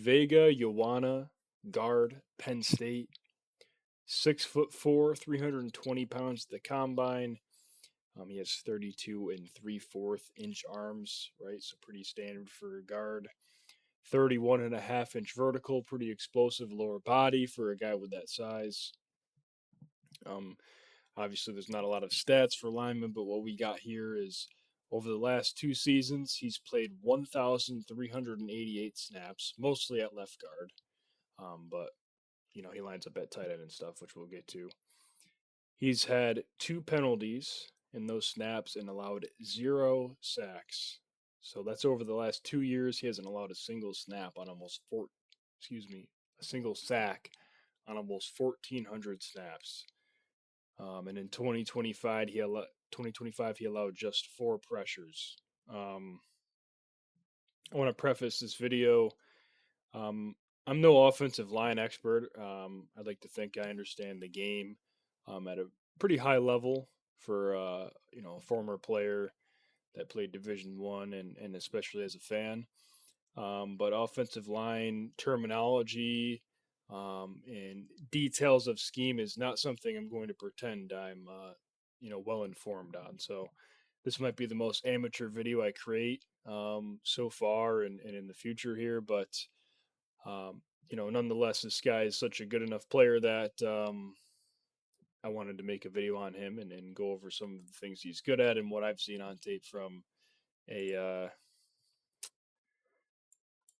Vega, Ioane, guard, Penn State. 6'4", 320 pounds at the combine. He has 32 and 3/4 inch arms, right? So pretty standard for a guard. 31.5 inch vertical, pretty explosive lower body for a guy with that size. Um, Obviously, there's not a lot of stats for linemen, but what we got here is over the last 2 seasons, he's played 1,388 snaps, mostly at left guard. But he lines up at tight end and stuff, which we'll get to. He's had 2 penalties in those snaps and allowed 0 sacks. So that's over the last 2 years. He hasn't allowed a single snap on almost a single sack on almost 1,400 snaps. And in 2025 he allowed just 4 pressures. I want to preface this video. Um, I'm no offensive line expert. I'd like to think I understand the game at a pretty high level for a former player that played Division 1 and especially as a fan. But offensive line terminology and details of scheme is not something I'm going to pretend I'm well informed on. So this might be the most amateur video I create so far and in the future here, but nonetheless, this guy is such a good enough player that I wanted to make a video on him and go over some of the things he's good at and what I've seen on tape from a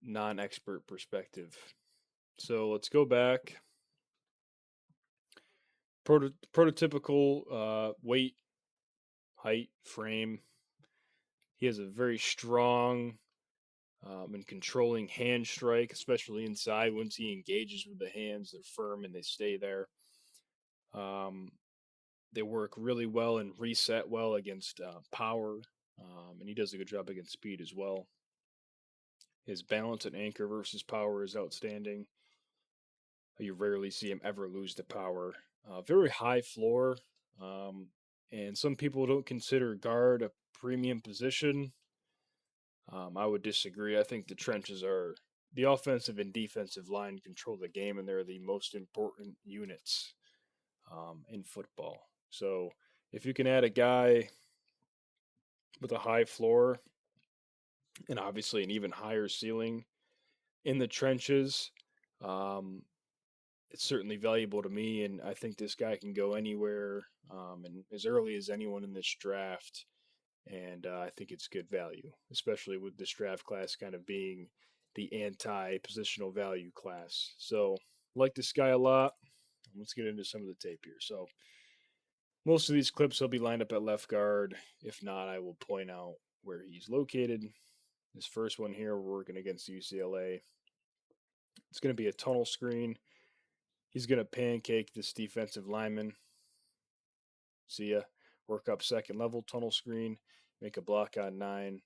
non-expert perspective. So let's go back. Prototypical weight, height, frame. He has a very strong and controlling hand strike, especially inside. Once he engages with the hands, they're firm and they stay there. They work really well and reset well against power, and he does a good job against speed as well. His balance and anchor versus power is outstanding. You rarely see him ever lose the power. Very high floor, um, and some people don't consider guard a premium position. I would disagree. I think the trenches are the offensive and defensive line control the game, and they're the most important units in football. So if you can add a guy with a high floor and obviously an even higher ceiling in the trenches, um, it's certainly valuable to me. And I think this guy can go anywhere and as early as anyone in this draft. And I think it's good value, especially with this draft class kind of being the anti positional value class. So, like this guy a lot. Let's get into some of the tape here. So, most of these clips will be lined up at left guard. If not, I will point out where he's located. This first one here, we're working against UCLA. It's going to be a tunnel screen. He's going to pancake this defensive lineman. See ya. Work up second level tunnel screen. Make a block on 9.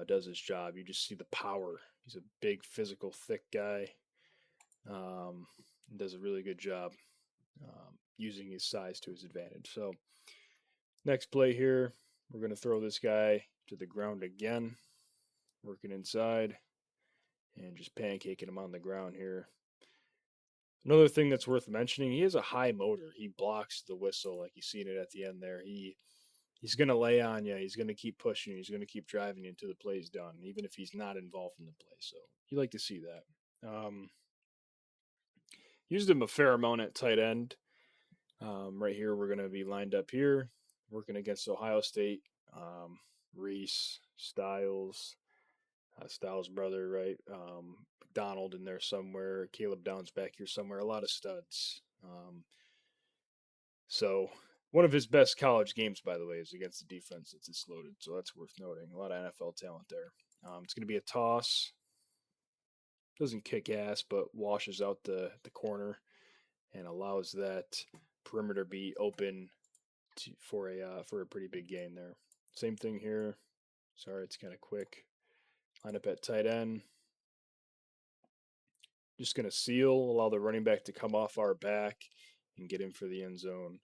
Does his job. You just see the power. He's a big, physical, thick guy. Does a really good job using his size to his advantage. So, next play here, we're going to throw this guy to the ground again, working inside and just pancaking him on the ground here. Another thing that's worth mentioning, he has a high motor. He blocks the whistle like you seen it at the end there. He's going to lay on you. He's going to keep pushing you. He's going to keep driving you until the play's done, even if he's not involved in the play. So you like to see that. Used him a fair amount at tight end. Right here, we're going to be lined up here, working against Ohio State. Reese, Styles' brother, right? McDonald in there somewhere. Caleb Downs back here somewhere. A lot of studs. So one of his best college games, by the way, is against the defense that's this loaded. So that's worth noting. A lot of NFL talent there. It's going to be a toss. Doesn't kick ass, but washes out the corner and allows that perimeter be open for a pretty big gain there. Same thing here. Sorry, it's kind of quick. Line up at tight end. Just going to seal, allow the running back to come off our back and get in for the end zone.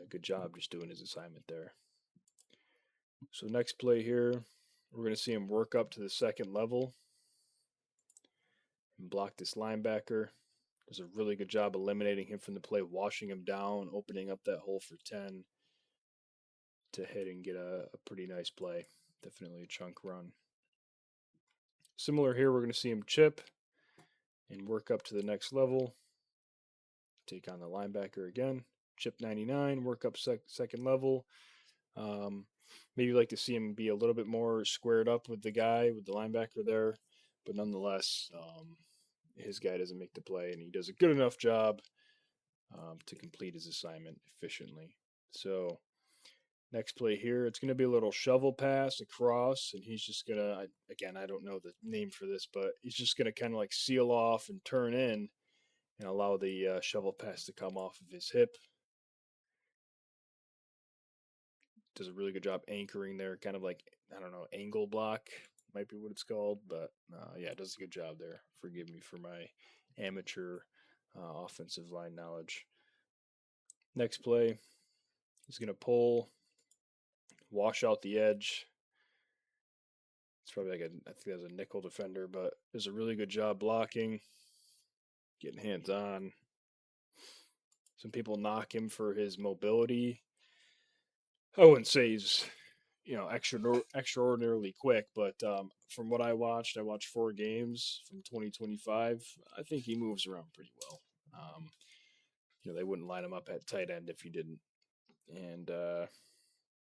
Good job just doing his assignment there. So next play here, we're going to see him work up to the second level. and block this linebacker. Does a really good job eliminating him from the play, washing him down, opening up that hole for 10 to hit and get a pretty nice play. Definitely a chunk run. Similar here, we're going to see him chip and work up to the next level. Take on the linebacker again. Chip 99, work up second level. Maybe like to see him be a little bit more squared up with the guy, with the linebacker there. But nonetheless, his guy doesn't make the play, and he does a good enough job to complete his assignment efficiently. So next play here, it's going to be a little shovel pass across, and he's just going to, again, I don't know the name for this, but he's just going to kind of like seal off and turn in and allow the shovel pass to come off of his hip. Does a really good job anchoring there, kind of like, I don't know, angle block might be what it's called, but yeah, does a good job there. Forgive me for my amateur offensive line knowledge. Next play, he's going to pull, wash out the edge. It's probably like I think that's a nickel defender, but does a really good job blocking, getting hands on. Some people knock him for his mobility. I wouldn't say he's extraordinarily quick, but from what I watched 4 games from 2025. I think he moves around pretty well. They wouldn't line him up at tight end if he didn't. And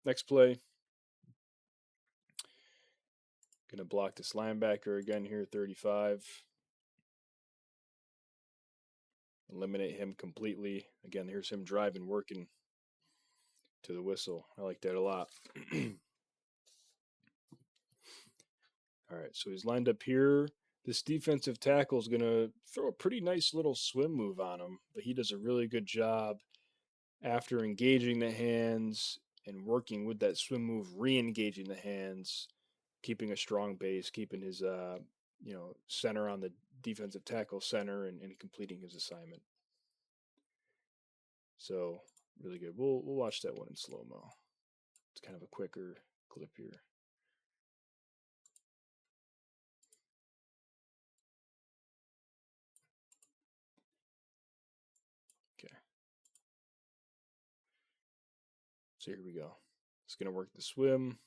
next play, gonna block this linebacker again here, 35. Eliminate him completely. Again, here's him driving, working to the whistle. I like that a lot. All right, so he's lined up here. This defensive tackle is going to throw a pretty nice little swim move on him, but he does a really good job after engaging the hands and working with that swim move, re-engaging the hands, keeping a strong base, keeping his center on the defensive tackle center and completing his assignment. So really good. We'll watch that one in slow mo. It's kind of a quicker clip here. Okay. So here we go. It's going to work the swim.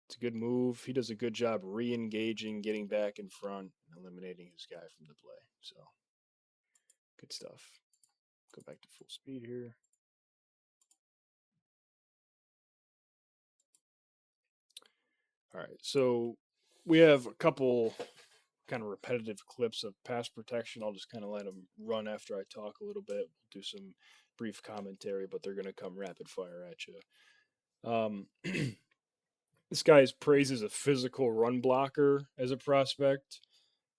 It's a good move. He does a good job re-engaging, getting back in front, and eliminating his guy from the play. So good stuff. Go back to full speed here. All right, so we have a couple kind of repetitive clips of pass protection. I'll just kind of let them run after I talk a little bit. We'll do some brief commentary, but they're going to come rapid fire at you. This guy is praised as a physical run blocker as a prospect.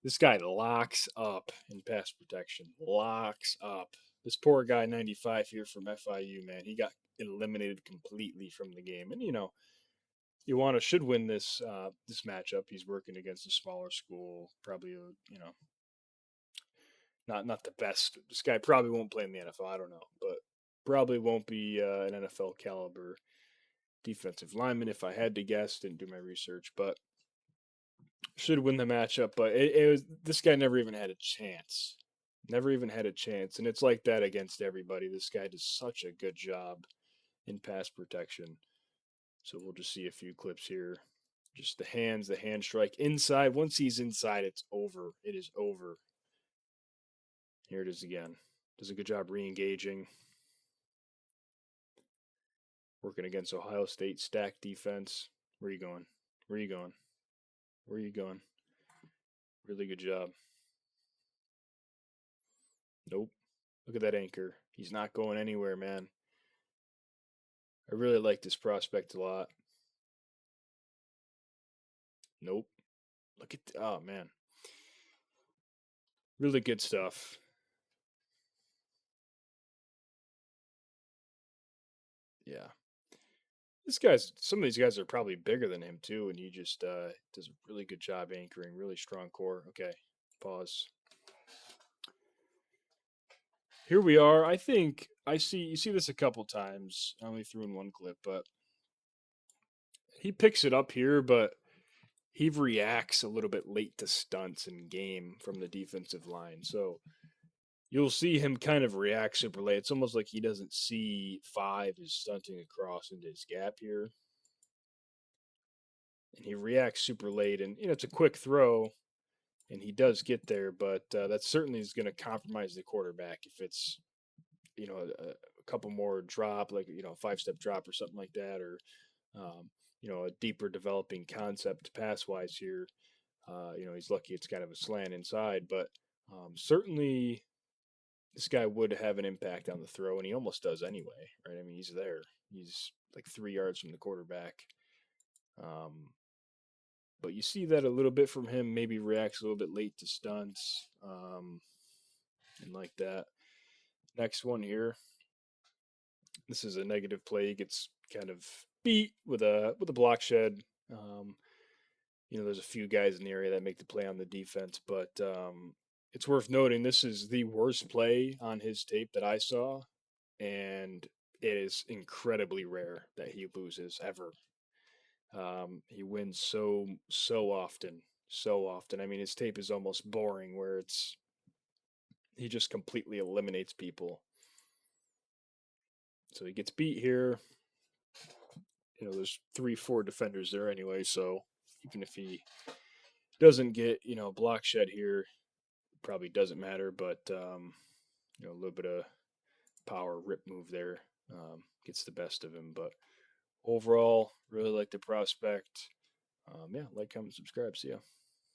This guy locks up in pass protection. Locks up. This poor guy, 95 here from FIU, man, he got eliminated completely from the game. And Ioane should win this this matchup. He's working against a smaller school, probably not the best. This guy probably won't play in the NFL. I don't know, but probably won't be an NFL caliber defensive lineman if I had to guess. Didn't do my research, but should win the matchup. But it was this guy never even had a chance. Never even had a chance, and it's like that against everybody. This guy does such a good job in pass protection. So we'll just see a few clips here. Just the hand strike inside. Once he's inside, it's over. It is over. Here it is again. Does a good job re-engaging. Working against Ohio State stacked defense. Where are you going? Where are you going? Where are you going? Really good job. Nope. Look at that anchor. He's not going anywhere, man. I really like this prospect a lot. Nope. Look at, oh man. Really good stuff. Yeah. Some of these guys are probably bigger than him too, and he just does a really good job anchoring, really strong core. Okay, pause. Here we are. I think you see this a couple times. I only threw in one clip, but he picks it up here, but he reacts a little bit late to stunts in game from the defensive line. So you'll see him kind of react super late. It's almost like he doesn't see five is stunting across into his gap here. And he reacts super late. And, it's a quick throw, and he does get there, but that certainly is going to compromise the quarterback if it's, a couple more drop, like, 5 step drop or something like that, or, um, a deeper developing concept pass wise here. He's lucky it's kind of a slant inside, but certainly this guy would have an impact on the throw, and he almost does anyway, right? I mean, he's there. He's like 3 yards from the quarterback. Um, but you see that a little bit from him. Maybe reacts a little bit late to stunts, and like that. Next one here. This is a negative play. He gets kind of beat with a block shed. Um, there's a few guys in the area that make the play on the defense, but it's worth noting this is the worst play on his tape that I saw, and it is incredibly rare that he loses ever. He wins so often. I mean, his tape is almost boring, where he just completely eliminates people. So he gets beat here. There's 3, 4 defenders there anyway, so even if he doesn't get block shed here, probably doesn't matter. But a little bit of power rip move there gets the best of him. But overall, really like the prospect. Yeah, like, comment, subscribe. See ya.